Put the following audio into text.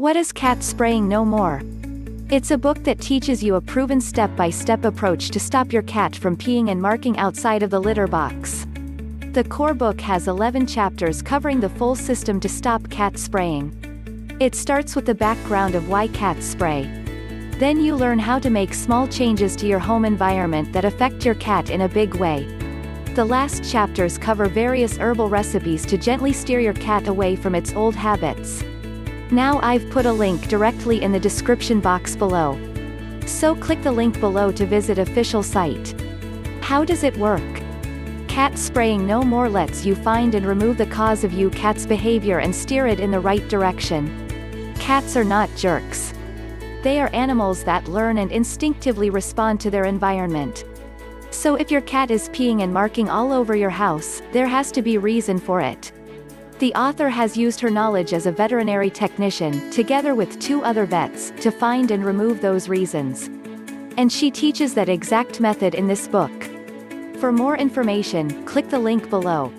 What is cat spraying no more? It's a book that teaches you a proven step-by-step approach to stop your cat from peeing and marking outside of the litter box. The core book has 11 chapters covering the full system to stop cat spraying. It starts with the background of why cats spray. Then you learn how to make small changes to your home environment that affect your cat in a big way. The last chapters cover various herbal recipes to gently steer your cat away from its old habits. Now I've put a link directly in the description box below. So click the link below to visit official site. How does it work? Cat spraying no more lets you find and remove the cause of your cat's behavior and steer it in the right direction. Cats are not jerks. They are animals that learn and instinctively respond to their environment. So if your cat is peeing and marking all over your house, there has to be reason for it. The author has used her knowledge as a veterinary technician, together with 2 other vets, to find and remove those reasons. And she teaches that exact method in this book. For more information, click the link below.